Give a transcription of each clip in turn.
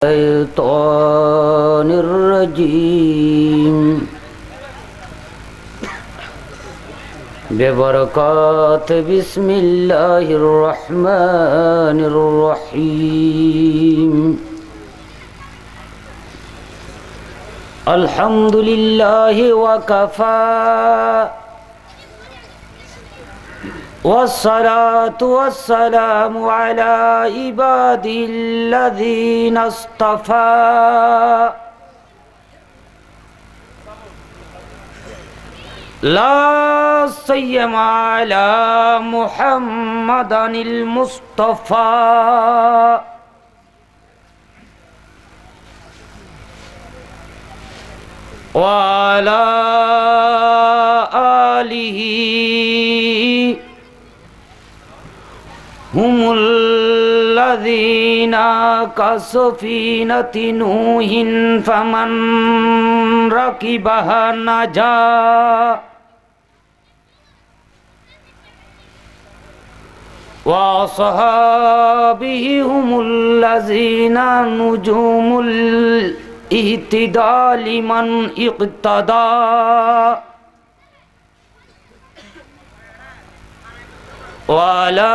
الشيطان الرجيم ببركات بسم الله الرحمن الرحيم الحمد لله وكفى والصلاة والسلام على عباده الذين اصطفى لا سيما على محمد المصطفى وعلى آله هم الذين كسفينة نوح فمن ركبها نجا وأصحابه هم الذين نجوم الاهتداء لمن اقتدى وعلى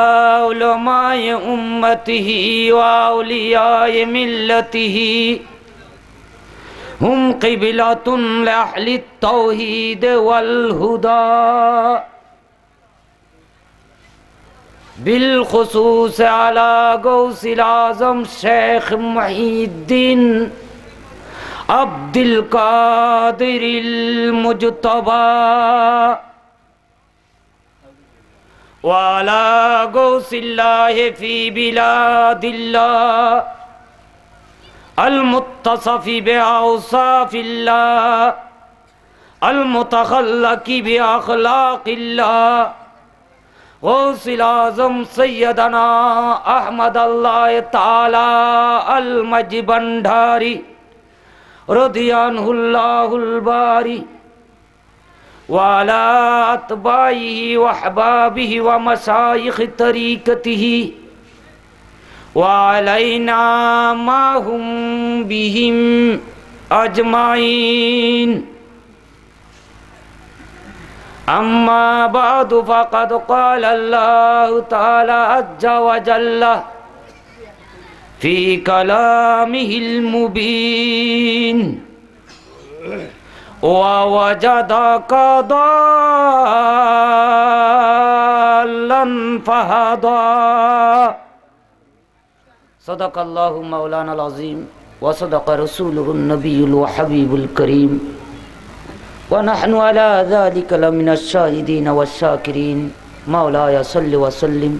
علماء أمته وأولياء ملته هم قبلة لأهل التوحيد والهدى بالخصوص على غوث الأعظم شيخ محي الدين عبد القادر المجتبى وعلى غوث الله في بلاد الله المتصف بأوصاف الله المتخلق بأخلاق الله غوث الأعظم سيدنا أحمد الله تعالى المجبنداري رضي عنه الله الباري وعلى أتباعه وأحبابه ومشايخ طريقته وعلينا ما هم بهم أجمعين أما بعد فقد قال الله تعالى عز وجل في كلامه المبين ووجدك ضالا فهدى صدق الله مولانا العظيم وصدق رسوله النبي الحبيب الكريم ونحن على ذلك لمن الشاهدين والشاكرين مولاي صل وسلم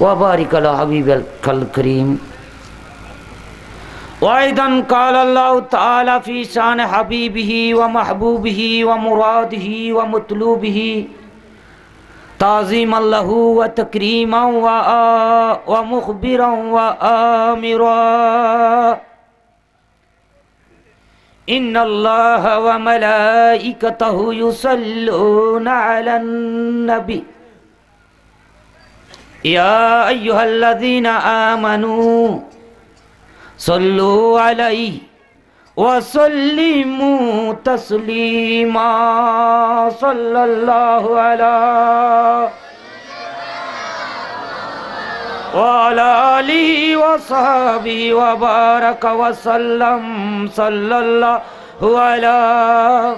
وبارك على حبيبك الكريم وأيضا قال الله تعالى في شان حبيبه ومحبوبه ومراده ومطلوبه تعظيما له وتكريما ومخبرا وآمرا إن الله وملائكته يصلون على النبي يا أيها الذين آمنوا صلوا عليه وسلموا تسليما صلى الله على وعلى آله وصحبه وبارك وسلم صلى الله على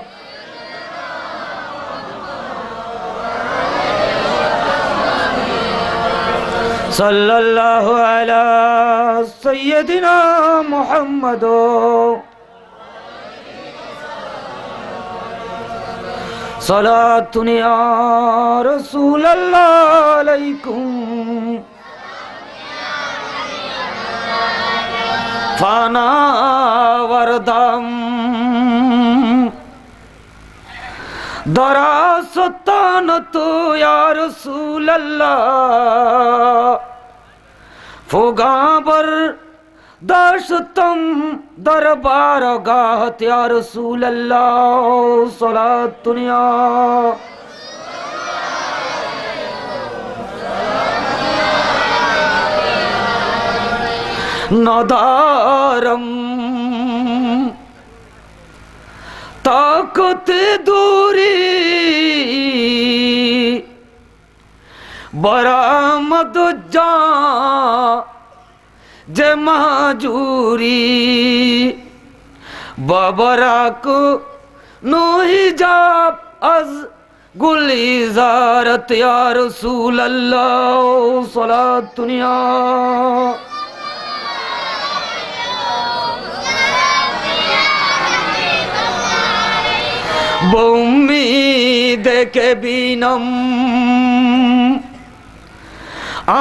صلى الله على سيدنا محمد صلاة يا رسول الله عليكم فانا وردم دراستان تو یا رسول اللہ فوگابر داشتم دربار گاہت یا رسول اللہ صلاة دنیا নদারম তাকত দূরি বরামদ যা যে মাজুরি বাবরাক নোহি জাব আজ গুলিজারত ইয়া রাসূল আল্লাহ সালাত দুনিয়া বউমি দেখে বিনম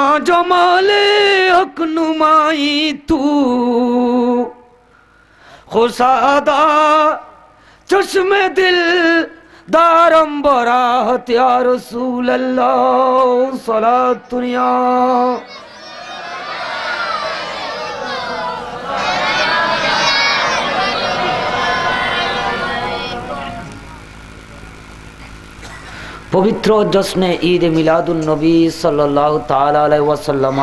আজমালে হকনুমাই তু খুসাদা চশমে দিল দারম বরাহত ইয়া রাসূল আল্লাহ সালাত দুনিয়া পবিত্র জশ্নে ঈদ মিলাদুন নবী সাল্লাল্লাহু তাআলা আলাইহি ওয়াসাল্লাম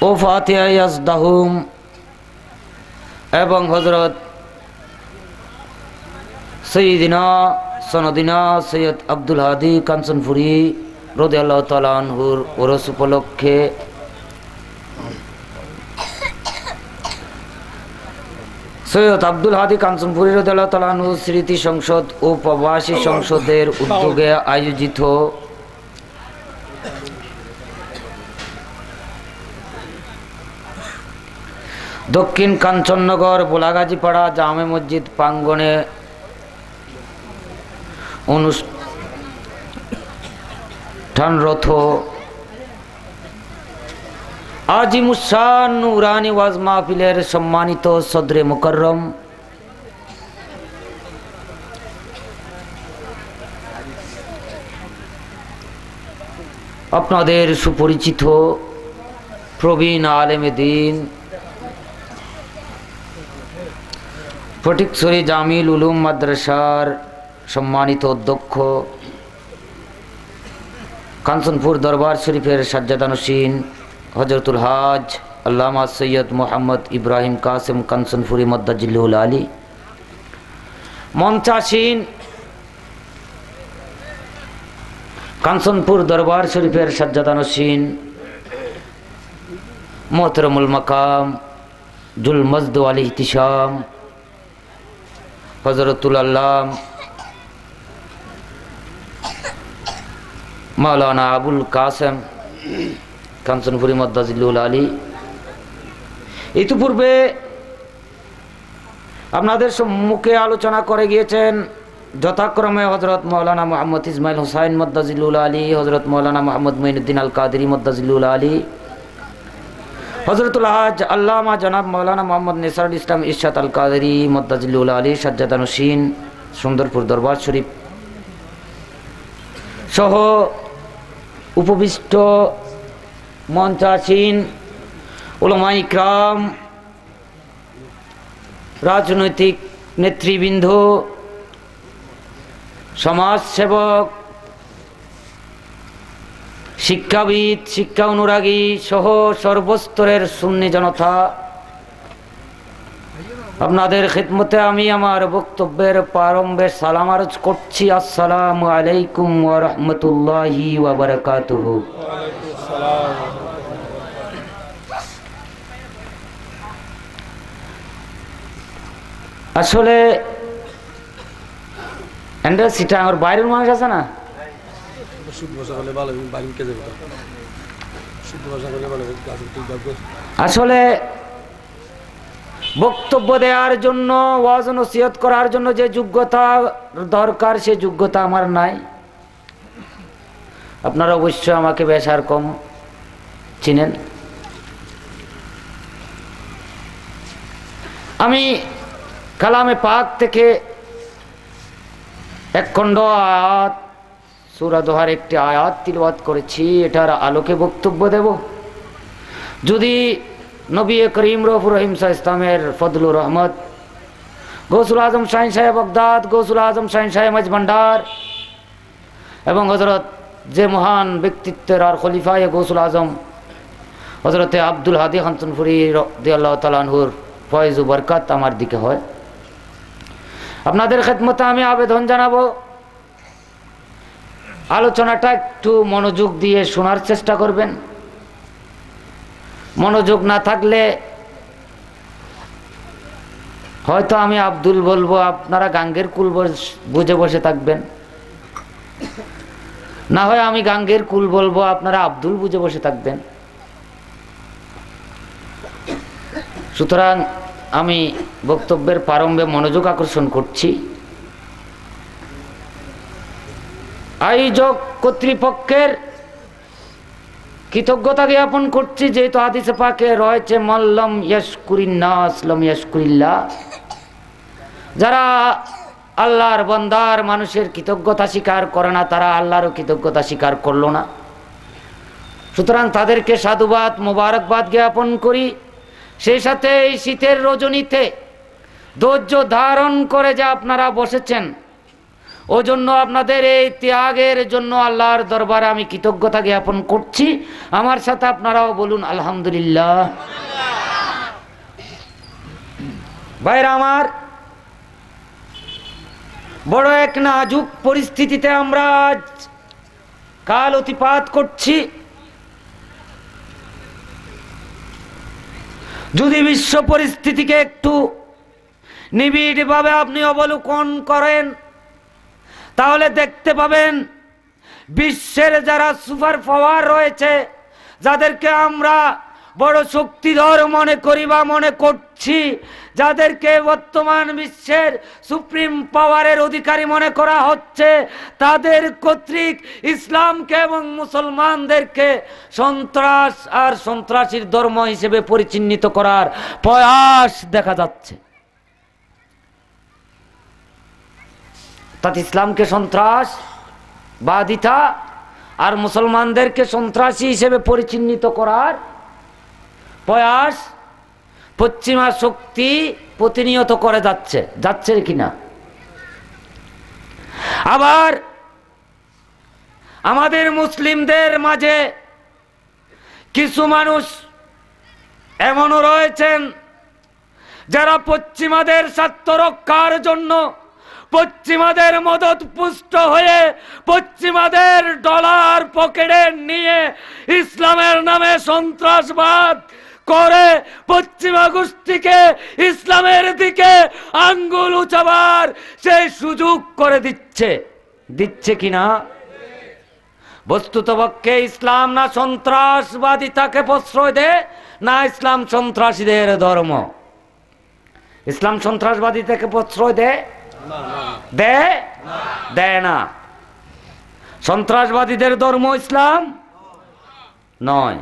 ও ফাতিহা ইয়াজদাহুম এবং হযরত সাইয়্যিদিনা সনদিনা সৈয়দ আব্দুল হাদী কাঞ্চনপুরী রাদিয়াল্লাহু তাআলা আনহুর ওরস উপলক্ষে সৈয়দ আব্দুল হাদী কাঞ্চনপুরী রাদিয়াল্লাহু তাআলা আনহু স্মৃতি সংসদ ও প্রবাসী সংসদের উদ্যোগে আয়োজিত দক্ষিণ কাঞ্চননগর বোলাগাজীপাড়া জামে মসজিদ প্রাঙ্গণে অনুষ্ঠানরত আজিমুসান নুরানি ওয়াজ মাহফিলের সম্মানিত সদরে মুকররম আপনাদের সুপরিচিত প্রবীণ আলেমে দ্বীন ফটিকছড়ি জামিল উলুম মাদ্রাসার সম্মানিত অধ্যক্ষ কাঞ্চনপুর দরবার শরীফের সাজ্জাদানশীন হযরতুল হাজ আল্লামা সৈয়দ মোহাম্মদ ইব্রাহিম কাসেম কাঞ্চনপুরী মদ্দাজিল্লুল আলী মঞ্চাসীন কাঞ্চনপুর দরবার শরীফের সাজ্জাদানশীন মোহতরমুল মাকাম জুল মজদ ওয়াল ইহতিশাম হযরতুল আল্লাম মাওলানা আবুল কাসেম কাঞ্চনপুরী মদ্দাজিল্লুল আলী ইতিপূর্বে আপনাদের সম্মুখে আলোচনা করে গিয়েছেন যথাক্রমে হযরত মাওলানা মুহাম্মদ ইসমাইল হুসাইন মদ্দাজিল্লুল আলী, হযরত মাওলানা মুহাম্মদ মুঈনুদ্দিন আল কাদেরী মদ্দাজিল্লুল আলী, হযরতুল হাজ আল্লামা জনাব মাওলানা মুহাম্মদ নেসারুল ইসলাম ইরশাদ আল কাদেরী মদ্দাজিল্লুল আলী সাজ্জাদানশীন সুন্দরপুর দরবার শরীফ সহ উপবিষ্ট মঞ্চাসীন উলামা ইকরাম, রাজনৈতিক নেতৃবৃন্দ, সমাজসেবক, শিক্ষাবিদ, শিক্ষা অনুরাগী সহ সর্বস্তরের সুন্নি জনতা, আপনাদের খিদমতে আমি আমার বক্তব্যের প্রারম্ভে সালাম আরজ করছি। আসসালামু আলাইকুম ওয়া রাহমাতুল্লাহি ওয়া বারাকাতুহু। আসলে সিটাঙ্গর বাইরের মানুষ আছে না, আসলে বক্তব্য দেওয়ার জন্য, ওয়াজ নসিহত করার জন্য যে যোগ্যতা দরকার সে যোগ্যতা আমার নাই। আপনারা অবশ্যই আমাকে বেশ আর কম চিনেন। আমি কালামে পাক থেকে এক খণ্ড আয়াত, সূরা দোহার একটি আয়াত তিলাওয়াত করেছি, এটার আলোকে বক্তব্য দেব। যদি নবী করিম রউফুর রহিম সাহেব ইসলামের ফজলুর রহমত, গৌসুল আজম শাহিন সাহেব বাগদাদ, গৌসুল আজম শাহিন সাহেব মজভান্ডার এবং হযরত যে মহান ব্যক্তিত্বের আর খলিফায়ে গৌসুল আজম হযরতে আব্দুল হাদি খানসুনপুরি রাদিয়াল্লাহু তাআলা আনহুর ফয়েজ ও বরকত আমার দিকে হয়। আপনাদের খেদমতে আমি আবেদন জানাবো, আলোচনাটা একটু মনোযোগ দিয়ে শোনার চেষ্টা করবেন। মনোযোগ না থাকলে হয়তো আমি আব্দুল বলবো, আপনারা গাঙ্গের কুল বুঝে বসে থাকবেন, না হয় আমি গাঙ্গের কুল বলবো, আপনারা আব্দুল বুঝে বসে থাকবেন। সুতরাং আমি বক্তব্যের প্রারম্ভে মনোযোগ আকর্ষণ করছি। আয়োজক কর্তৃপক্ষের কৃতজ্ঞতা জ্ঞাপন করছি, যেহেতু হাদিসে পাকে রয়েছে মাল্লাম ইয়াশকুরিন নাস লাম ইয়াশকুরিল্লাহ, যারা আল্লাহর বান্দার মানুষের কৃতজ্ঞতা স্বীকার করে না, তারা আল্লাহরও কৃতজ্ঞতা স্বীকার করলো না। সুতরাং তাদেরকে সাধুবাদ মোবারকবাদ জ্ঞাপন করি। সেই সাথে এই শীতের রজনীতে ধৈর্য ধারণ করে যে আপনারা বসেছেন, ও জন্য আপনাদের এই ত্যাগের জন্য আল্লাহর দরবারে আমি কৃতজ্ঞতা জ্ঞাপন করছি। আমার সাথে আপনারাও বলুন আলহামদুলিল্লাহ। ভাইরা আমার, বড় এক নাজুক পরিস্থিতিতে আমরা আজ কাল অতিপাত করছি। যদি বিশ্ব পরিস্থিতিকে একটু নিবিড়ভাবে আপনি অবলোকন করেন, তাহলে দেখতে পাবেন বিশ্বের যারা সুপার পাওয়ার রয়েছে, যাদেরকে আমরা বড় শক্তিধর মনে করি বা মনে করছি, যাদেরকে বর্তমান বিশ্বের সুপ্রিম পাওয়ারের অধিকারী মনে করা হচ্ছে, তাদের কর্তৃক ইসলামকে এবং মুসলমানদেরকে সন্ত্রাস আর সন্ত্রাসীর ধর্ম হিসেবে পরিচিহ্নিত করার প্রয়াস দেখা যাচ্ছে। তাতে ইসলামকে সন্ত্রাসবাদিতা আর মুসলমানদেরকে সন্ত্রাসী হিসেবে পরিচিহ্নিত করার প্রয়াস পশ্চিমা শক্তি প্রতিনিয়ত করে যাচ্ছে কিনা। আবার আমাদের মুসলিমদের মাঝে কিছু মানুষ এমনও রয়েছেন, যারা পশ্চিমাদের স্বার্থ রক্ষার জন্য পশ্চিমাদের মদত পুষ্ট হয়ে পশ্চিমাদের ডলার পকেটে নিয়ে ইসলামের নামে সন্ত্রাসবাদ করে পশ্চিমা গোষ্ঠীকে ইসলামের দিকে আঙ্গুল উঁচাবার সেই সুযোগ করে দিচ্ছে কিনা। বস্তুতপক্ষে ইসলাম না সন্ত্রাসবাদিতাকে প্রশ্রয় দেয়, না ইসলাম সন্ত্রাসীদের ধর্ম। ইসলাম সন্ত্রাসবাদিতাকে প্রশ্রয় দেয় না। সন্ত্রাসবাদীদের ধর্ম ইসলাম নয়।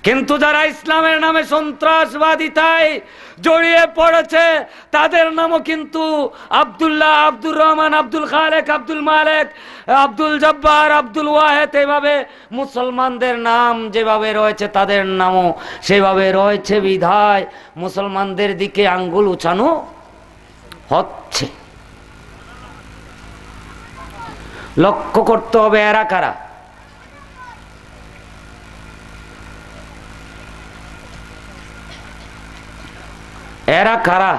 কিন্তু যারা ইসলামের নামে সন্ত্রাসবাদিতায় জড়িয়ে পড়েছে, তাদের নামও কিন্তু আব্দুল্লাহ, আব্দুর রহমান, আব্দুল খালেক, আব্দুল মালেক, আব্দুল জব্বার, আব্দুল ওয়াহেদ, এইভাবে মুসলমানদের নাম যেভাবে রয়েছে তাদের নামও সেভাবে রয়েছে। বিধায় মুসলমানদের দিকে আঙ্গুল উঁচানো হচ্ছে। লক্ষ্য করতে হবে এরা কারা। এরা কারা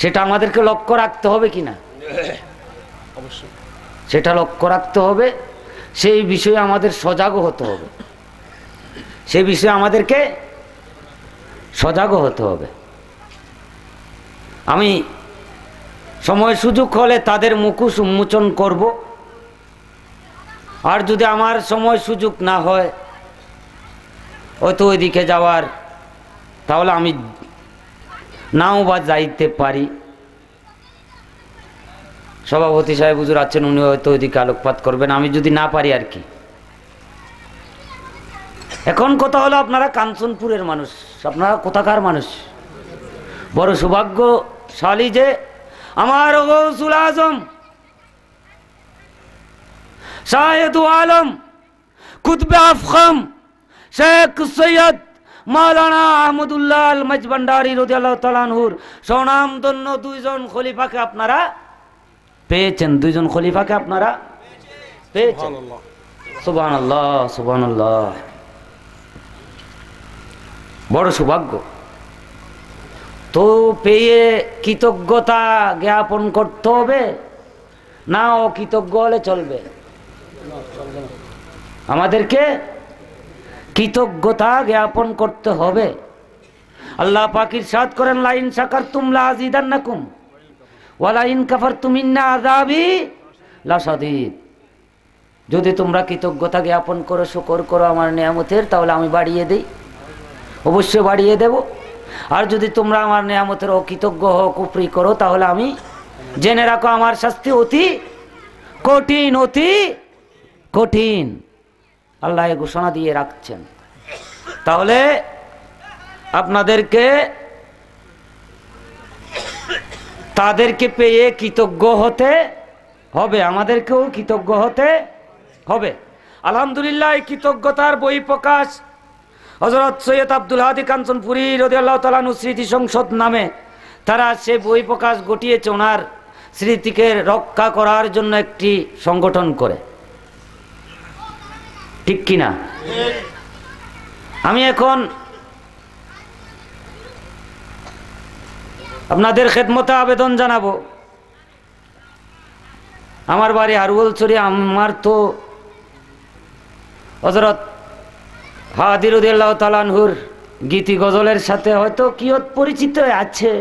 সেটা আমাদেরকে লক্ষ্য রাখতে হবে কিনা, অবশ্যই সেটা লক্ষ্য রাখতে হবে। সেই বিষয়ে আমাদের সজাগ হতে হবে, সেই বিষয়ে আমাদেরকে সজাগ হতে হবে। আমি সময় সুযোগ হলে তাদের মুখোশ উন্মোচন করব, আর যদি আমার সময় সুযোগ না হয় হয়তো ওইদিকে যাওয়ার, তাহলে আমি নাও বা যাইতে পারি। সভাপতি সাহেব হুজুর আছেন, উনি হয়তো ওইদিকে আলোকপাত করবেন, আমি যদি না পারি আর কি। এখন কথা হলো, আপনারা কাঞ্চনপুরের মানুষ, আপনারা কোথাকার মানুষ? বড় সৌভাগ্যশালী যে আমার গৌসুল আজম শাহেদ আলম কুতবে আফখম শেখ সৈয়দ মাওলানা আহমদুল্লাহ আল মজভান্ডারী রাদিয়াল্লাহু তাআলা আনহুর স্বনামধন্য দুইজন খলিফাকে আপনারা পেয়েছেন। দুইজন খলিফাকে আপনারা পেয়েছেন। সুবহানাল্লাহ, সুবহানাল্লাহ। বড় সৌভাগ্য। তো পেয়ে কৃতজ্ঞতা জ্ঞাপন করতে হবে না অকৃতজ্ঞ হলে চলবে? আমাদেরকে কৃতজ্ঞতা জ্ঞাপন করতে হবে। আল্লাহ পাক ইরশাদ করেন, লা ইন শাকারতুম লা আযীদান্নাকুম ওয়া লা ইন কাফারতুম ইন্না আযাবি লাশাদীদ। যদি তোমরা কৃতজ্ঞতা জ্ঞাপন করো, শুকর করো আমার নিয়ামতের, তাহলে আমি বাড়িয়ে দেই, অবশ্যই বাড়িয়ে দেব। আর যদি তোমরা আমার নিয়ামতের অকৃতজ্ঞ হও, কুফরি করো, তাহলে আমি জেনে রাখো আমার শাস্তি অতি কঠিন, অতি কঠিন। আল্লাহ ঘোষণা দিয়ে রাখছেন। তাহলে আপনাদেরকে তাদেরকে পেয়ে কৃতজ্ঞ হতে হবে, আমাদেরকেও কৃতজ্ঞ হতে হবে। আলহামদুলিল্লাহ, এই কৃতজ্ঞতার বই প্রকাশ হযরত সৈয়দ আব্দুল হাদী কাঞ্চনপুরী রাদিয়াল্লাহু তাআলা আনহু স্মৃতি সংসদ নামে তারা সে বই প্রকাশ ঘটিয়েছে ওনার স্মৃতিকে রক্ষা করার জন্য একটি সংগঠন করে, ঠিক কিনা? আমি এখন আপনাদের খেদমতে আবেদন জানাবো। আমার বাড়ি হারুয়ালছড়ি। আমার তো হযরত হাদী রাদিয়াল্লাহু তাআলা আনহুর গীতি গজলের সাথে হয়তো কিয়ত পরিচিত আছে,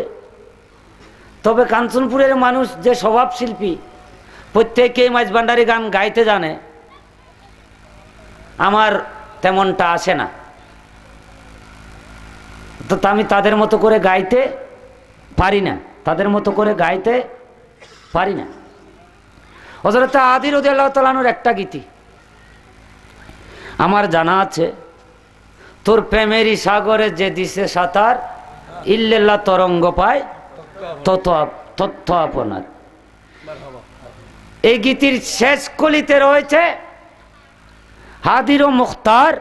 তবে কাঞ্চনপুরের মানুষ যে স্বভাব শিল্পী, প্রত্যেকেই মাঝভান্ডারি গান গাইতে জানে, আমার তেমনটা আসে না। তো আমি তাদের মতো করে গাইতে পারি না, তাদের মতো করে গাইতে পারি না। হযরত হাদী রাদিয়াল্লাহু তাআলা আনহুর একটা গীতি আমার জানা আছে, তোর প্রেমেরই সাগরে যে দিছে সাঁতার, ইল্লাল্লাহ তরঙ্গ পায় তথ্য আপনার। এই গীতির শেষ কলিতে রয়েছে, হাদির মুখতার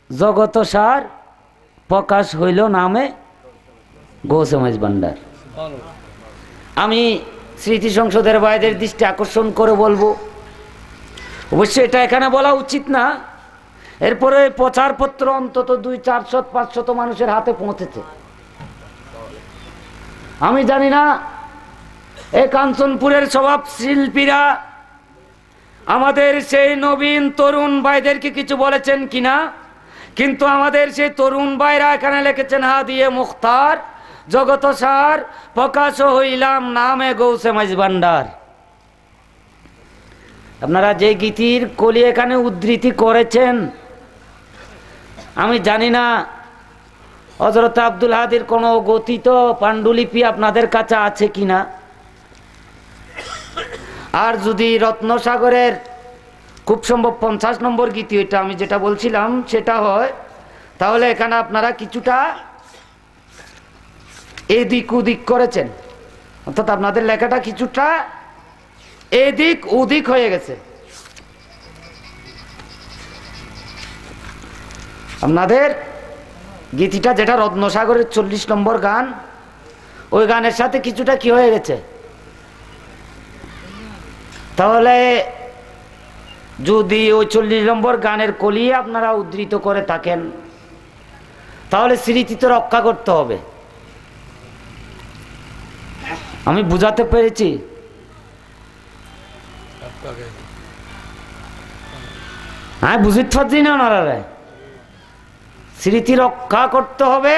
জগত সার প্রকাশ হইল নামে গৌসে মাঝভান্ডার। আমি স্মৃতি সংসদের ভাইদের দৃষ্টি আকর্ষণ করে বলবো, অবশ্যই এটা এখানে বলা উচিত না, এরপরে প্রচারপত্র অন্তত 200-400-500 মানুষের হাতে পৌঁছেছে। আমি জানি না এই কাঞ্চনপুরের স্বভাব শিল্পীরা আমাদের সেই নবীন তরুণ ভাইদেরকে কিছু বলেছেন কিনা, কিন্তু আমাদের সেই তরুণ ভাইরা এখানে লিখেছেন, হাদিয়ে মুখতার জগত সার প্রকাশ হইলাম নামে গৌসে মাঝভান্ডার। আপনারা যে গীতির কলি এখানে উদ্ধৃতি করেছেন, আমি জানি না হযরত আব্দুল হাদীর কোনো গঠিত পাণ্ডুলিপি আপনাদের কাছে আছে কিনা। আর যদি রত্নসাগরের খুব সম্ভব 50 নম্বর গীতি, ওইটা আমি যেটা বলছিলাম সেটা হয়, তাহলে এখানে আপনারা কিছুটা এদিক ওদিক করেছেন, অর্থাৎ আপনাদের লেখাটা কিছুটা এদিক ওদিক হয়ে গেছে। আপনাদের গীতিটা যেটা রত্নসাগরের 40 নম্বর গান, ওই গানের সাথে কিছুটা কি হয়ে গেছে। তাহলে যদি ওই 40 নম্বর গানের কলি আপনারা উদ্ধৃত করে থাকেন, তাহলে স্মৃতি তো রক্ষা করতে হবে। আমি বুঝাতে পেরেছি? হ্যাঁ, বুঝিতে পারছি না ওনারা। স্মৃতি রক্ষা করতে হবে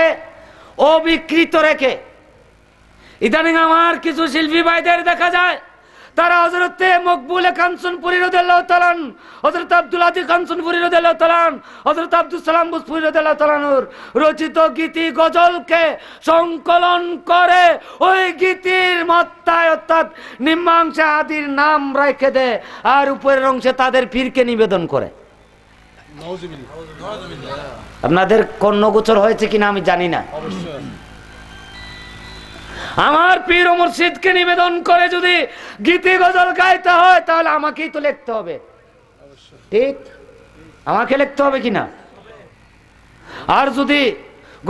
অবিকৃত রেখে। ইদানিং আমার কিছু শিল্পী ভাইদের দেখা যায়, তারা হযরত মকবুল কাঞ্চনপুরী রাদিয়াল্লাহু তাআলা, হযরত আব্দুল হাদী কাঞ্চনপুরী রাদিয়াল্লাহু তাআলা, হযরত আব্দুল সালাম বুসপুরি রাদিয়াল্লাহু তাআলা রচিত গীতি গজলকে সংকলন করে ওই গীতির মাত্রায় অর্থাৎ নিম্নাংশে হাদীর নাম রেখে দেয়, আর উপরের অংশে তাদের পীরকে নিবেদন করে। আপনাদের কর্ণগোচর হয়েছে কিনা আমি জানি না। আমার পীর ও মুর্শিদকে নিবেদন করে যদি গীতি গজল গাইতে হয়, তাহলে আমাকেই তো লিখতে হবে, ঠিক? আমাকে লিখতে হবে কিনা? আর যদি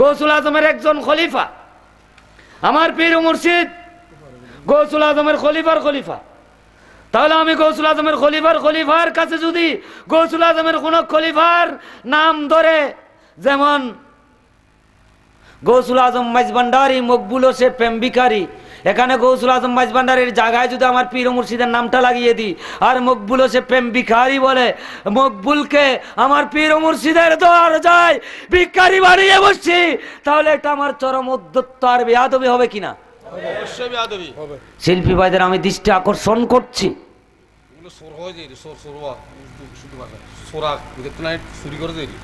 গৌসুল আজমের একজন খলিফা, আমার পীর ও মুর্শিদ গৌসুল আজমের খলিফা, তাহলে আমি গৌসুল আজমের খলিফার কাছে যদি গৌসুল আজমের কোন খলিফার নাম ধরে, যেমন গৌসুল আজম মাইজভান্ডারি মকবুল হোসে প্রেম ভিখারি। এখানে গৌসুল আজম মাইজভান্ডারির জায়গায় যদি আমার পীর ও মুর্শিদের নামটা লাগিয়ে দিই আর মকবুল হোসে প্রেম ভিখারি বলে, মকবুলকে আমার পীর ও মুর্শিদের দরজায় ভিখারি বানিয়ে বসছি, তাহলে এটা আমার চরম উদ্ধত্ত আর বেয়াদবি হবে কিনা? অবশ্যই বেয়াদবি হবে। শিল্পী ভাইদের আমি দৃষ্টি আকর্ষণ করছি,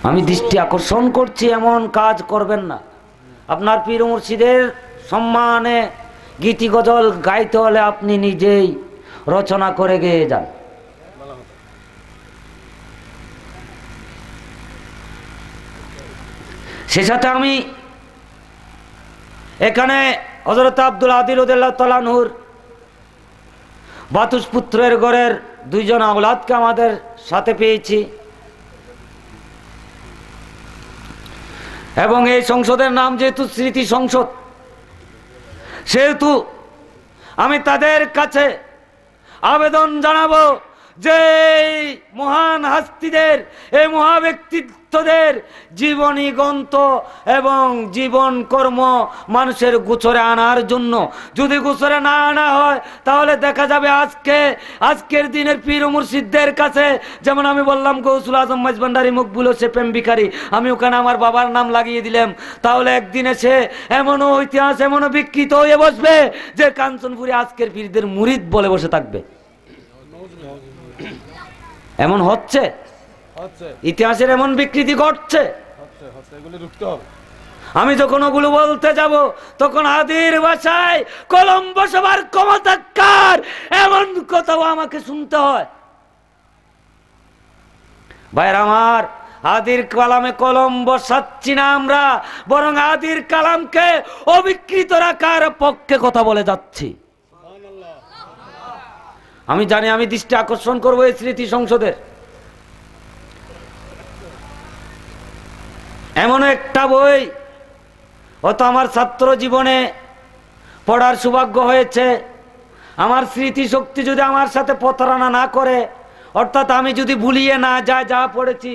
আমি দৃষ্টি আকর্ষণ করছি, এমন কাজ করবেন না। আপনার পীর ও মুর্শিদের সম্মানে গীতি গজল গাইতে হলে আপনি নিজেই রচনা করে গেয়ে যান। সে সাথে আমি এখানে হযরত আব্দুল আদিল রাদিয়াল্লাহু তাআলা আনহুর বাতুস পুত্রের ঘরের দুইজন আওলাদকে আমাদের সাথে পেয়েছি এবং এই সংসদের নাম যেহেতু স্মৃতি সংসদ, সেহেতু আমি তাদের কাছে আবেদন জানাবো যে মহান হাস্তিদের, এই মহা ব্যক্তিত্বদের জীবনী গ্রন্থ এবং জীবন কর্ম মানুষের গোচরে আনার জন্য, যদি গোচরে না আনা হয় তাহলে দেখা যাবে আজকের দিনের পীর ও মুর্শিদদের কাছে, যেমন আমি বললাম গৌসুল আজম মাইজভান্ডারি মকবুল হোসে প্রেম ভিখারি, আমি ওখানে আমার বাবার নাম লাগিয়ে দিলাম, তাহলে একদিনে সে এমনও ইতিহাস এমনও বিকৃত হয়ে বসবে যে কাঞ্চনপুরে আজকের পীরদের মুরিদ বলে বসে থাকবে। এমন হচ্ছে, ইতিহাসের এমন বিকৃতি ঘটছে। আমি যখন ওগুলো বলতে যাব তখন হাদির ভাষায় কলম বসাবার ক্ষমতা কার, এমন কথাও আমাকে শুনতে হয়। ভাইরা আমার, হাদির কালামে কলম বসাচ্ছি না আমরা, বরং হাদির কালামকে অবিকৃত রাখার পক্ষে কথা বলে যাচ্ছি। আমি জানি আমি দৃষ্টি আকর্ষণ করবো এই স্মৃতি সংসদের। এমন একটা বই হয়তো আমার ছাত্র জীবনে পড়ার সৌভাগ্য হয়েছে, আমার স্মৃতি শক্তি যদি আমার সাথে প্রতারণা না করে, অর্থাৎ আমি যদি ভুলিয়ে না যাই যা পড়েছি,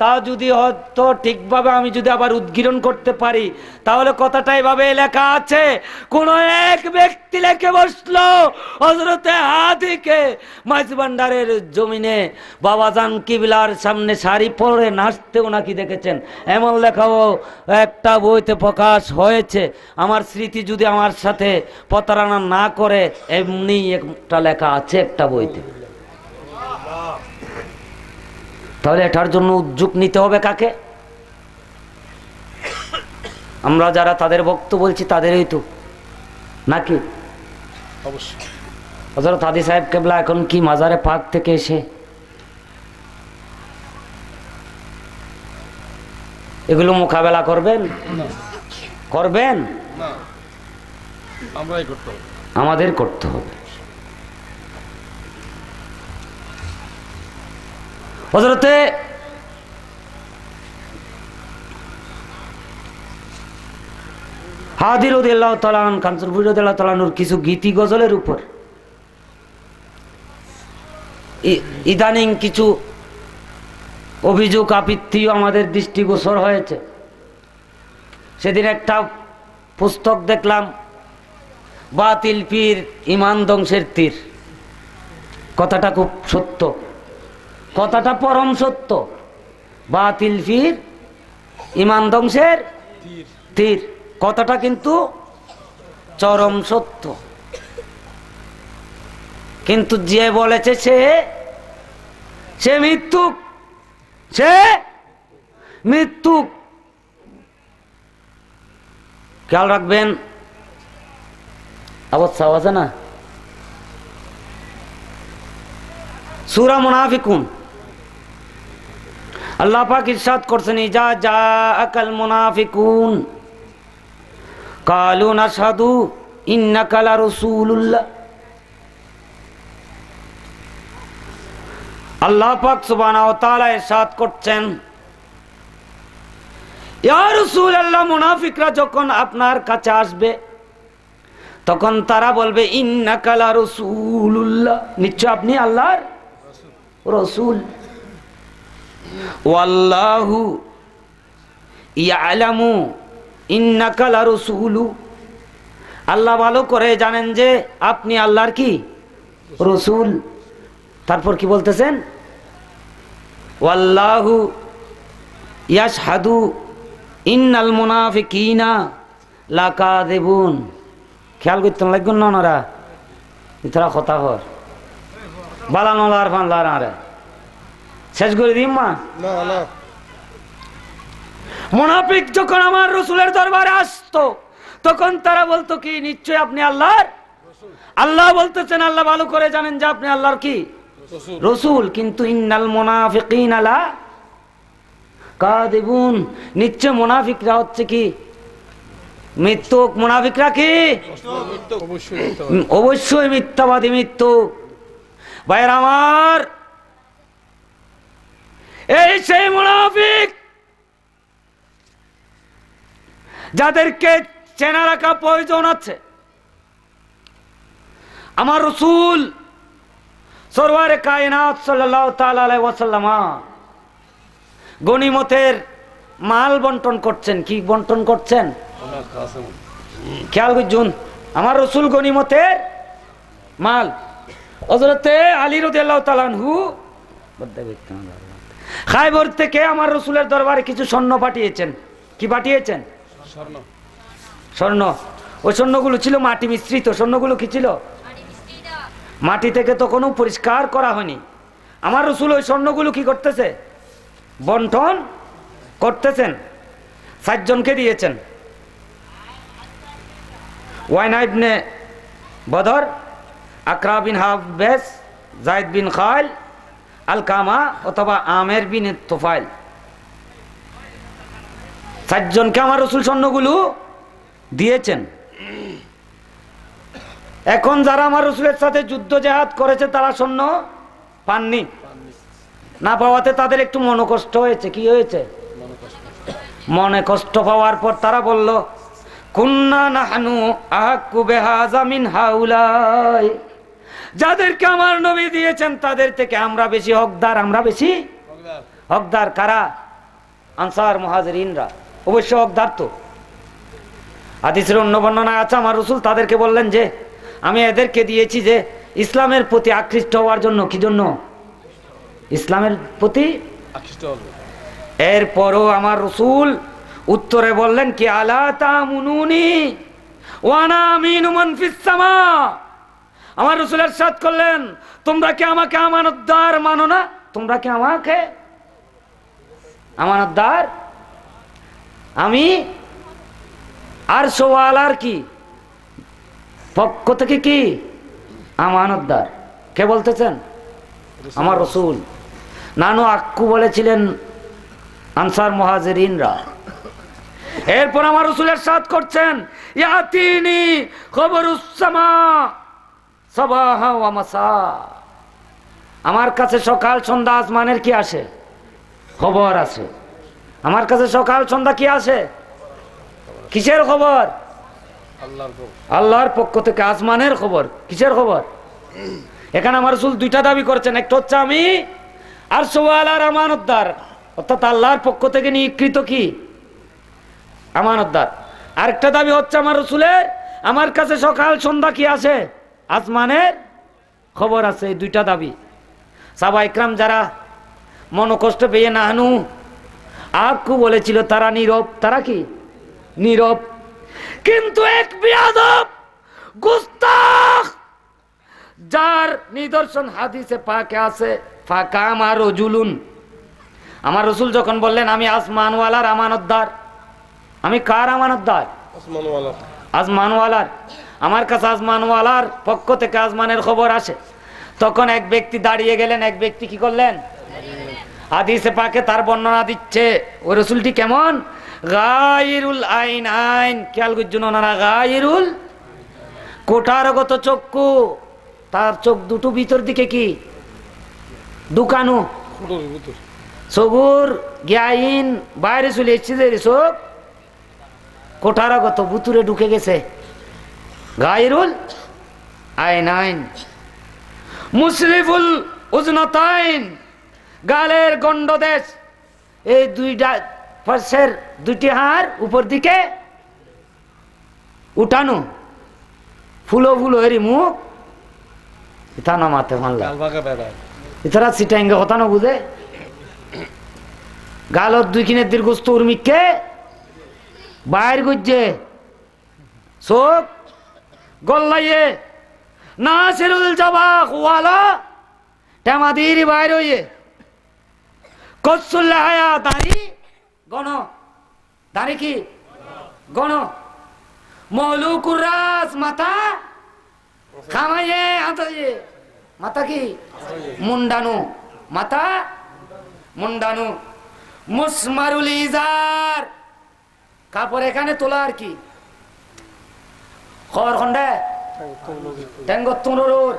তা যদি হয়তো ঠিকভাবে আমি যদি আবার উদ্গীরণ করতে পারি, তাহলে কথাটা এভাবে লেখা আছে, কোন এক ব্যক্তি লেখে বসলো হযরতে হাদিকে মাইজভান্ডারের জমিনে বাবাজান কিবলার সামনে শাড়ি পরে নাচতেও নাকি দেখেছেন, এমন লেখাও একটা বইতে প্রকাশ হয়েছে। আমার স্মৃতি যদি আমার সাথে প্রতারণা না করে, এমনি একটা লেখা আছে একটা বইতে। তাহলে এটার জন্য উদ্যোগ নিতে হবে কাকে? আমরা যারা তাদের বক্তব্য বলছি তাদেরই তো, নাকি? অবশ্যই। হযরত হাদি সাহেব কেবলা এখন কি মাজারে পাক থেকে এসে এগুলো মোকাবেলা করবেন? করবেন না, আমরাই করতে হবে, আমাদের করতে হবে। হযরতে হাদি রাদিয়াল্লাহু তাআলা আনহু কাঞ্চনপুর রাদিয়াল্লাহু তাআলা আনহুর কিছু গীতি গজলের উপর ইদানিং কিছু অভিযোগ আপত্তিও আমাদের দৃষ্টিগোচর হয়েছে। সেদিন একটা পুস্তক দেখলাম, বাতিল পীর ইমান ধ্বংসের তীর। কথাটা খুব সত্য, কথাটা পরম সত্য। বাতিল পীর ইমান ধ্বংসের তীর, কথাটা কিন্তু চরম সত্য। কিন্তু যে বলেছে সে মৃত্যুক, সে মৃত্যুক। খেয়াল রাখবেন, অবস্থা আছে না? সূরা মুনাফিকুন আল্লাহ পাক ইরশাদ করছেন, ইজা জাআকাল মুনাফিকুন কালু নাশহাদু ইন্নাকা লারাসূলুল্লাহ। আল্লাহ পাক সুবহানাহু ওয়া তাআলা ইরশাদ করছেন, ইয়া রাসূলুল্লাহ, মুনাফিকরা যখন আপনার কাছে আসবে তখন তারা বলবে ইন্নাকা লারাসূলুল্লাহ, নিশ্চয় আপনি আল্লাহর রাসূল। ওয়াল্লাহু ইয়ালামু ইন্নাকা লারাসূলু, আল্লাহ ভালো করে জানেন যে আপনি আল্লাহর কি রসুল। তারপর কি বলতেছেন? ওয়াল্লাহু ইয়াশহাদু ইন্নাল মুনাফিকিনা লাকাযিবুন। খেয়াল করতেন লাগবেন না ওনারা, ইতরা কথা হর বালানোলার ফানলার আরে শেষ করে দিম মা। না না, মুনাফিক যখন আমার রসুলের দরবারে আসতো তখন তারা বলতো কি নিশ্চয় আপনি আল্লাহর। আল্লাহ বলতেছেন আল্লাহ ভালো করে জানেন যে আপনি আল্লাহর কি রসুল। রসুল। কিন্তু ইন্নাল মুনাফিকিনা লাকাযিবুন, নিশ্চয় মুনাফিকরা হচ্ছে কি মিথ্যুক। মুনাফিকরা কি অবশ্যই মিথ্যা বলে। অবশ্যই মিথ্যাবাদী, মিথ্যুক। ভাইয়ের আমার, এই সেই মুনাফিক যাদেরকে চেনা রাখা প্রয়োজন আছে। আমার রসুল সরওয়ারে কায়নাত সাল্লাল্লাহু তাআলা আলাইহি ওয়াসাল্লাম গনিমতের মাল বন্টন করছেন। কি বন্টন করছেন? ওনার কাছে খেয়াল করছুন, আমার রসুল গনিমতের মাল। হযরতে আলী রাদিয়াল্লাহু তাআলা আনহু খায়বর থেকে আমার রসুলের দরবারে কিছু স্বর্ণ পাঠিয়েছেন। কি পাঠিয়েছেন? স্বর্ণ। স্বর্ণ। ওই স্বর্ণগুলো ছিল মাটি মিশ্রিত। স্বর্ণগুলো কি ছিল? মাটি থেকে তো কোনো পরিষ্কার করা হয়নি। আমার রসুল ওই স্বর্ণগুলো কি করতেছে? বন্টন করতেছেন। 4 জনকে দিয়েছেন। ওয়াইনা ইবনে বদর, আকরা বিন হাবেস, জায়দ বিন খাইল, আলকামা অথবা আমের বিন তোফাইল। 4 জনকে আমার রসুল স্বর্ণগুলো দিয়েছেন। এখন যারা আমার রসুলের সাথে যুদ্ধ জেহাদ করেছে তারা স্বর্ণ পাননি। না পাওয়াতে তাদের একটু মনোকষ্ট হয়েছে। কি হয়েছে? মনে কষ্ট পাওয়ার পর তারা বলল, কুন্না নাহনু আহাক্কু বিহাযা মিন হাউলাই, যাদেরকে আমার নবী দিয়েছেন তাদের থেকে আমরা বেশি হকদার। আমরা বেশি হকদার। কারা? আনসার মুহাজিরিনরা অবশ্য হকদার। তো হাদিসের অন্য বর্ণনা আছে আমার রসুল তাদেরকে বললেন যে আমি এদেরকে দিয়েছি যে ইসলামের প্রতি আকৃষ্ট হওয়ার জন্য। কি জন্য? ইসলামের প্রতি আকৃষ্ট হবে। এরপরও আমার রসুল উত্তরে বললেন কি আলা তামুনুনি ওয়া আনা আমিনু মান ফিস সামা। আমার রসুল ইরশাদ করলেন, তোমরা কি আমাকে আমানতদার মানো না? তোমরা কি আমাকে আমানতদার? আমি আর সোয়ালার কি পক্ষ থেকে কি আমানতদার। কে বলতেছেন? আমার রসুল। নানু আক্কু বলেছিলেন আনসার মুহাজিরিনরা। এরপর আমার রসুল ইরশাদ করছেন, ইয়াতিনি খবরুস সামা সাবাহা ওয়া মাসা। আমার কাছে সকাল সন্ধ্যা আসমানের কি আসে? খবর আসে। আমার কাছে সকাল সন্ধ্যা কি আসে? কিসের খবর? আল্লাহর খবর। আল্লাহর পক্ষ থেকে আসমানের খবর। কিসের খবর? এখানে আমার রসুল 2টা দাবি করেছেন। একটা হচ্ছে আমি আর সোয়ালার আমানতদার, অর্থাৎ আল্লাহর পক্ষ থেকে নিকৃত কি আমানতদার। আরেকটা দাবি হচ্ছে আমার রসুলের আমার কাছে সকাল সন্ধ্যা কি আসে? আসমানের খবর আছে। এই 2টা দাবি। সাহাবা ইকরাম যারা মনোকষ্ট পেয়ে নাহনু আক্কু বলেছিল তারা নীরব। তারা কি নীরব। কিন্তু এক বিয়াদব গুস্তাখ, যার নিদর্শন হাদিসে পাকে আছে, ফাকামা রাজুলুন। আমার রসুল যখন বললেন আমি আসমানওয়ালার আমানতদার। আমি কার আমানতদার? আসমানওয়ালা। আসমানওয়ালার। আমার কাছে আসমানওয়ালার পক্ষ থেকে আসমানের খবর আসে। তখন এক ব্যক্তি দাঁড়িয়ে গেলেন। এক ব্যক্তি কি করলেন? হাদিসে পাকে তার বর্ণনা দিচ্ছে। ওই রসুলটি কেমন? গায়রুল আইন আইন। খেয়াল করছেন ওনারা? গায়রুল, কোটারগত চক্ষু। তার চোখ দুটো ভিতর দিকে কি ঢুকানো। ফুটোর ভিতর। সবুর জ্ঞাইন বাইরে চলে এসেছে। চোখ কোটারগত বুতুরে ঢুকে গেছে। গায়রুল আইন আইন। মুসরিফুল উজনতাইন, গালের গন্ডদেশ। এই 2টা পাশের 2টি হাড় উপর দিকে উঠানো ফুলো ফুলো হেরি মুখ ইতা নামাতে মানলা গাল ভাগা বেড়ায় ইতারা সিটাইঙ্গে কথা না বুঝে গালত দুই কিনে দীর্ঘস্থ উর্মিককে বাইর গুজে চোখ গল্লাইয়ে না সেরুল যাবা খুয়ালা টেমাদির বাইর হইয়ে কসুল্লা হায়া দাঁড়ি গণ দাঁড়ি কি গণ মৌলুকুরাস মাথা খামাইয়ে হাতাইয়ে মাথা কি মুন্ডানু মাথা মুন্ডানু মুসমারুল ইজার কাপড় এখানে তোলা আর কি খবর খন্ডে ট্যাঙ্গর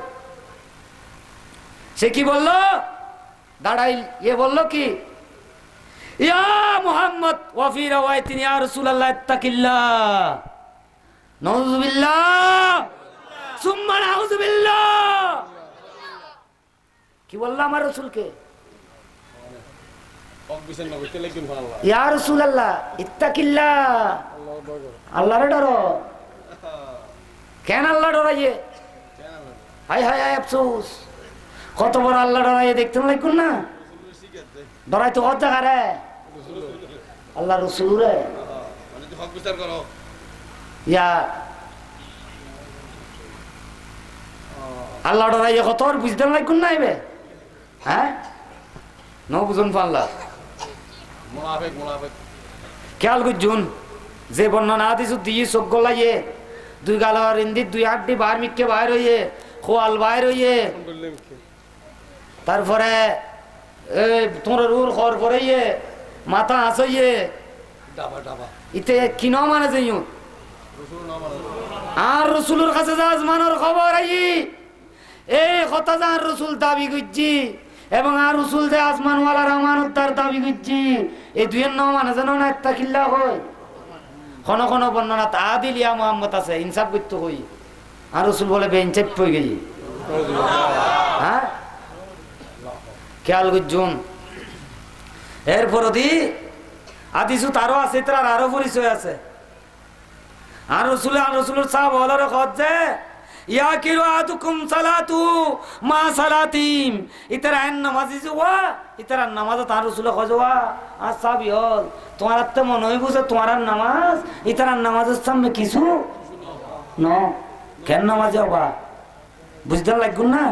সে কি বললো দাঁড়াই বললো কি ইয়া মুহাম্মদ ওয়াফি রাওয়ায়াতিন ইয়া রাসূলুল্লাহ ইত্তাকিল্লাহ নাউযুবিল্লাহ সুম্মা নাউযুবিল্লাহ কি বললো আমার রাসূলকে অকবিসেন নবী তেলে কিন আল্লাহ ইয়া রাসূলুল্লাহ ইত্তাকিল্লাহ আল্লাহ ডরো আল্লাহরে ডরো কেন আল্লাহ ডরাইয়ে হায় হায় হায় আফসোস কত বড় আল্লাহ ডরাইয়ে দেখতে লাগুন না ডরাই তো কত জায়গা রে আল্লাহ রসুল রে মানে তুই হক বিচার করো ইয়া আল্লাহ ডরাইয়ে কত আর বুঝতে লাগুন না এবে হ্যাঁ ন বুঝুন পাল্লা মুনাফিক খেয়াল করছুন যে বর্ণনা দিছু দিয়ে চোখ গলাইয়ে দুই গালর ইন্দি দুই হাড্ডি বার মিক্কে বাইর হইয়ে খোয়াল বাইর হইয়ে বললেন কি তারপরে তোর রুর খর পরে মাথা হাসইয়ে ডাবা ডাবা ইতে কি ন মানে যাই রসুল না মানে আর রসুলের কাছে যাস মানোর খবর আই এই কথা যার রসুল দাবি করছি এবং আর রসুল যে আসমানওয়ালার আমানতদার দাবি করছি এই দুইয়ের নাম মানে জানো না একটা কিল্লা হয় কোন কোন বর্ণনা আদিল ইয়া মুহাম্মদ আছে ইনসাফ করতে হই আর রসুল বলে বেঞ্চেপ হয়ে গেছি হ্যাঁ খেয়াল করছুন এরপর দি আদিসু তারও আছে তার আরো পরিচয় আছে আর রসুলের সাহাব বলার যে ইয়া কিরু আদুকুম সালাতু মা সালাতিম ইতারা আইন নামাজি জোয়া ইতারা নামাজ তার রসুল খজওয়া আর সাবি হল তোমার তো মনে হইব যে তোমার নামাজ ইতারা নামাজের সামনে কিছু ন কেন নামাজ হবা বুঝতে লাগুন না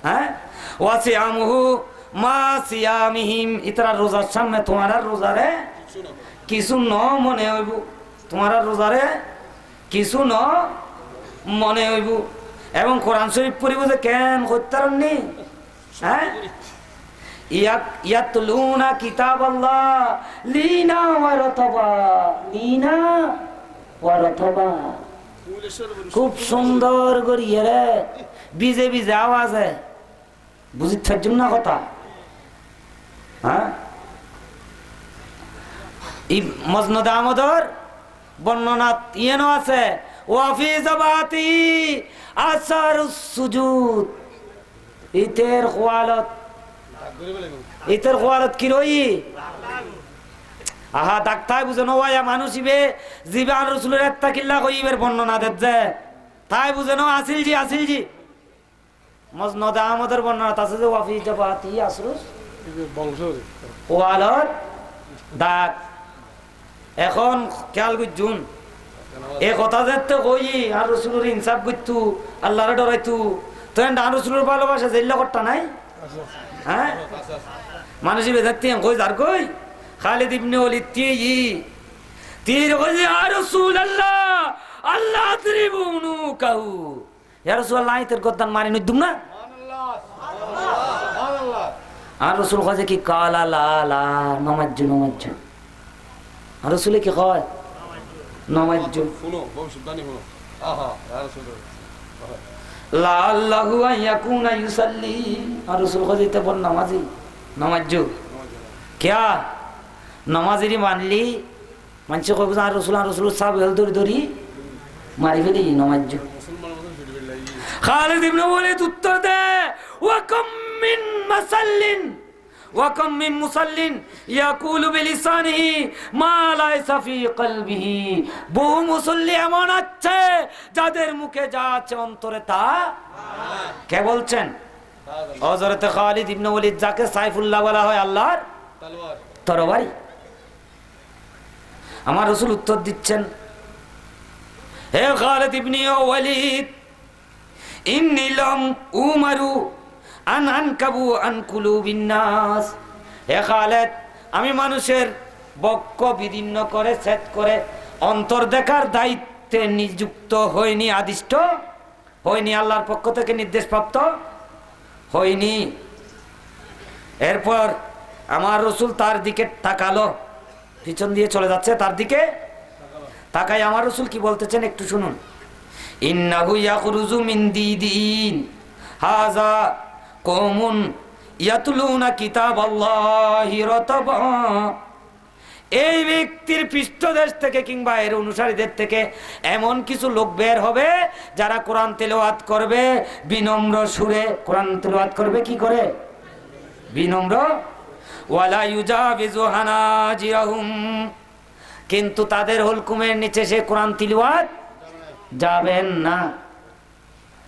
হ্যাঁ ওয়াসিয়ামুহু মা সিয়ামিহিম ইতারা রোজার সামনে তোমার রোজারে কিছু ন মনে হইব তোমার রোজারে কিছু ন মনে হইব এবং কোরআন শরীফ পড়িব যে কেন করতারনি হ্যাঁ ইয়াতলুনা কিতাবাল্লাহ লিনা ওয়া রাতাবা লিনা ওয়া রাতাবা খুব সুন্দর করিয়ে রে বিজে বিজে আওয়াজে বুঝিতে থাকছুন না কথা হ্যাঁ এই মজনুদ আহমদর বর্ণনা ইয়েনো আছে ওয়াফি জাবাতি আসারুস সুজুদ ইতের খোয়ালত কি রই আহা ডাক্তার বুঝনো ওয়া মানুষ ইবে জীবান রাসূলের ইত্তাকিল্লাহ কইবের বর্ণনা দেছে তাই বুঝনো আসিল জি মজনুদ আহমদের বর্ণনা আছে যে ওয়াফি জাবাতি আসারুস বংশ খোয়ালত ডাক এখন খেয়াল করছুন এই কথা যেতে কই আর রসুলের ইনসাফ করতু আল্লাহরে ডরাইতু তো আর রসুলের ভালোবাসা জেল্লা করতা নাই হ্যাঁ মানুষ বেজাতে কই যার কই খালিদ ইবনে ওয়ালিদ তীর কই আর রাসূলুল্লাহ আল্লাহ ত্রিবুনু কাহু ইয়া রাসূলুল্লাহ ইতের গদ্দান মারি নইদুম না সুবহানাল্লাহ আর রাসূল কয় কি কালা লা লা নমাজ্জু আর রাসূলে কি কয় নমাজ্জু শুনো ভবিষ্যৎবাণী শুনো আহা ইয়া রাসূলুল্লাহ লা আল্লাহু আয়াকুনা ইউসাল্লি আর রাসূল কয় এটা বল নামাজি নমাজ্জু क्या নমাজিরি মানলি মানুষ কইব আর রাসূল সাহেব হেল ধরি মারি ফেলি নমাজ্জু মুসলমান মতন ছুটি বেলাই খালিদ ইবনে ওয়ালিদ উত্তর দে ওয়া কাম মিন মাসাল্লিন ওয়া কাম মিন মুসাল্লিন ইয়াকুলু বিলিসানিহি মা লাইসা ফি কলবিহি, বহু মুসল্লি এমন আছে যাদের মুখে যা আছে অন্তরে তা। কে বলছেন? হযরত খালিদ ইবনে ওয়ালিদ, যাকে সাইফুল্লাহ বলা হয়, আল্লাহর তরবারি। আমার রাসূল উত্তর দিচ্ছেন, হে খালিদ ইবনে ওয়ালিদ, ইন্নী লাম উমারু আন আনকাবু আন কুলুবিন নাস। হে খালিদ, আমি মানুষের বক্ষ বিদীর্ণ করে ছেদ করে অন্তর দেখার দায়িত্বে নিযুক্ত হইনি, আদিষ্ট হইনি, আল্লাহর পক্ষ থেকে নির্দেশপ্রাপ্ত হইনি। এরপর আমার রাসূল তার দিকে তাকালো, পিছন দিয়ে চলে যাচ্ছে, তার দিকে তাকাই আমার রাসূল কি বলতেছেন একটু শুনুন। ইন্নাহু ইয়াখরুজু মিন দিদিন হাযা কওমুন ইয়াতলুনা কিতাবাল্লাহি রাতাবা। এই ব্যক্তির পৃষ্ঠদেশ থেকে কিংবা এর অনুসারীদের থেকে এমন কিছু লোক বের হবে যারা কোরআন তেলাওয়াত করবে বিনম্র সুরে। কোরআন তেলাওয়াত করবে কি করে? বিনম্র। ওয়ালা ইউজাবিজু হানাজিরাহুম, কিন্তু তাদের হুলকুমের নিচে সে কোরআন তিলাওয়াত যাবেন না,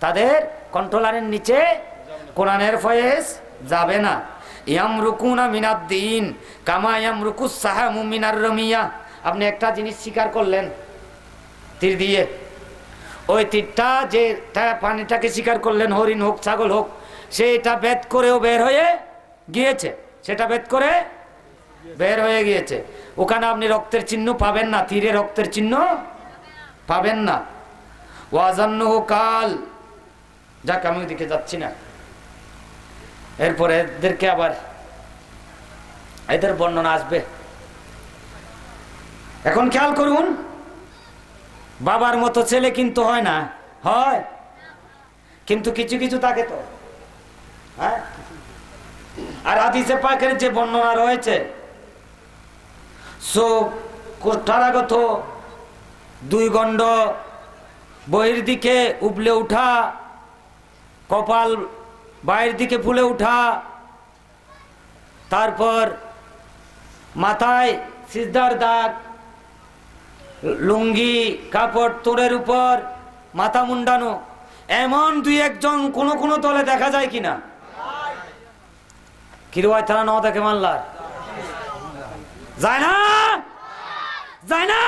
তাদের কন্ট্রোলারের নিচে কোরআনের ফয়েজ যাবে না। ইয়ামরুকুনা মিনাদ্দিন কামা ইয়ামরুকুস সাহামু মিনার রামিয়া। আপনি একটা জিনিস স্বীকার করলেন তীর দিয়ে, ওই তীরটা যে পানিটাকে স্বীকার করলেন, হরিণ হোক ছাগল হোক, সেটা বেদ করেও বের হয়ে গিয়েছে, সেটা বেদ করে বের হয়ে গিয়েছে। ওখানে আপনি রক্তের চিহ্ন পাবেন না, তীরে রক্তের চিহ্ন পাবেন না। ওয়াজান্নুহু কাল, যাক আমি ওদিকে যাচ্ছি না। এরপরে এদেরকে আবার এদের বর্ণনা আসবে। এখন খেয়াল করুন, বাবার মতো ছেলে কিন্তু হয় না, হয় কিন্তু কিছু কিছু থাকে তো, হ্যাঁ। আর হাদিসে পাকের যে বর্ণনা রয়েছে, কোষ্ঠারাগত, দুই গণ্ড বহির দিকে উবলে উঠা, কপাল বাইরের দিকে ফুলে উঠা, তারপর মাথায় সিজদার দাগ, লুঙ্গি কাপড় তোরের উপর মাথা মুন্ডানো, এমন দুই একজন কোন কোন দলে দেখা যায় কিনা? কি রয় তারা ন দেখে মানলার যায় না, যায় না।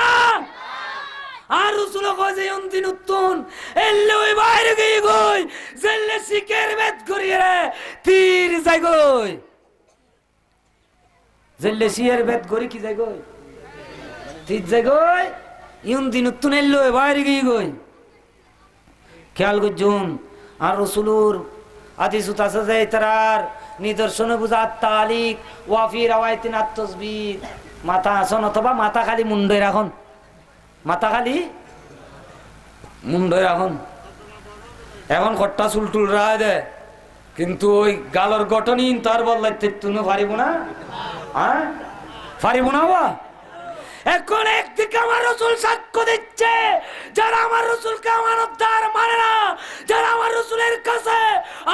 আর রাসূল কইছে ইনদিন উত্তুন এল্লে ওই বাইরে গই গই জেলে শিকের বেদ করিয়ে তীর যাই গই, জেলে শিয়ের বেদ করি কি যাই গই, তীর যাই গই। ইনদিন উত্তুন এল্লে ওই বাইরে গই গই। খেয়াল করুন, আর রাসূলুর হাদিস আছে যে তার নিদর্শন বুঝা তালিক ওয়াফি রাওয়ায়াতিন আত-তাসবিহ, মাথা আসন অথবা মাথা খালি মুন্ডে রাখুন, মাথা খালি মুন্ডে রাখুন। এখন কট্টা চুলটুল রায় দে, কিন্তু ওই গালর গঠনই তার বদলাইতে তুমি পারিব না, হ্যাঁ পারিব না। বা এখন একদিকে আমার রাসূল সাক্ষ্য দিচ্ছে, যারা আমার রাসূলকে আমানতদার মানে না, যারা আমার রাসূলের কাছে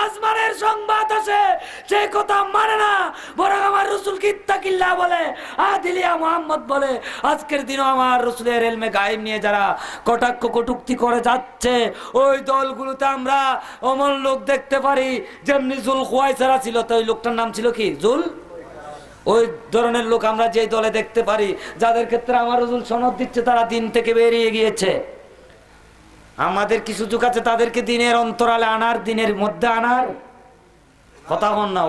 আসমানের সংবাদ আছে সে কথা মানে না, বরং আমার রাসূলকে ইত্তাকিল্লাহ বলে, আদিলিয়া মুহাম্মদ বলে। আজকের দিনও আমার রাসূলের ইলমে গায়েব নিয়ে যারা কটাক্ষ কটূক্তি করে যাচ্ছে, ওই দলগুলোতে আমরা অমন লোক দেখতে পারি, যেমনি জুল খুয়াইসারা ছিল, তো ওই লোকটার নাম ছিল কি? জুল। ওই ধরনের লোক আমরা যে দলে দেখতে পারি, যাদের ক্ষেত্রে আমার রাসূল সনদ দিচ্ছে তারা দিন থেকে বেরিয়ে গিয়েছে। আমাদের কি সুযোগ আছে তাদেরকে দিনের অন্তরালে আনার, দিনের মধ্যে আনার? কথা হন না,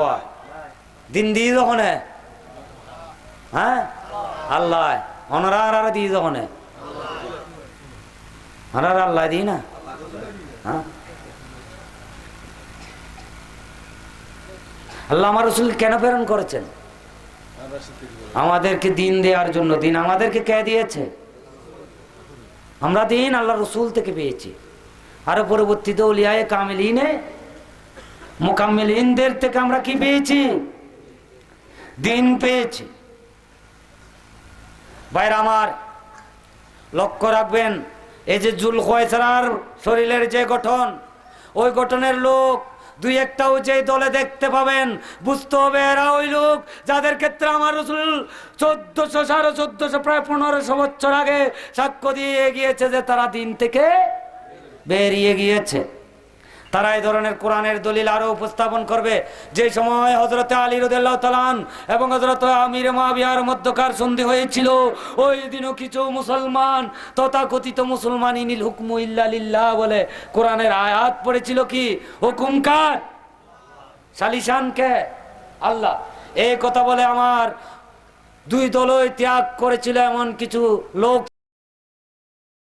দিন দিয়ে যখন, হ্যাঁ আল্লাহ অনারা দিয়ে যখন, অনারা আল্লাহ দিই না, হ্যাঁ। আল্লাহ আমার রাসূল কেন প্রেরণ করেছেন? আমাদেরকে দিন দেওয়ার জন্য। দিন আমাদেরকে কে দিয়েছে? আমরা দিন আল্লাহ রাসূল থেকে পেয়েছি। আর পরবর্তীতে আউলিয়ায়ে কামিলিনে মুকাম্মিলিনদের থেকে আমরা কি পেয়েছি? দিন পেয়েছি। ভাইরা আমার, লক্ষ্য রাখবেন, এই যে জুল খুয়াইসারার শরীরের যে গঠন, ওই গঠনের লোক দুই একটাও যে দলে দেখতে পাবেন, বুঝতে হবে এরা ওই লোক যাদের ক্ষেত্রে আমার রাসূল 1400 প্রায় 1500 বছর আগে সাক্ষ্য দিয়ে গিয়েছে যে তারা দিন থেকে বেরিয়ে গিয়েছে। তারা এই ধরনের কোরআনের দলিল আরো উপস্থাপন করবে। যে সময় হযরত আলী রাদিয়াল্লাহু তাআলা এবং হযরত আমির মুয়াবিয়ার মধ্যকার সন্ধি হয়েছিল, ওই দিনও কিছু মুসলমান তথাকথিত মুসলমান ইনিল হুকমু ইল্লা লিল্লাহ বলে কোরআনের আয়াত পড়েছিল। কি হুকুম কার? শালিশান কে? আল্লাহ। এই কথা বলে আমার দুই দলই ত্যাগ করেছিল এমন কিছু লোক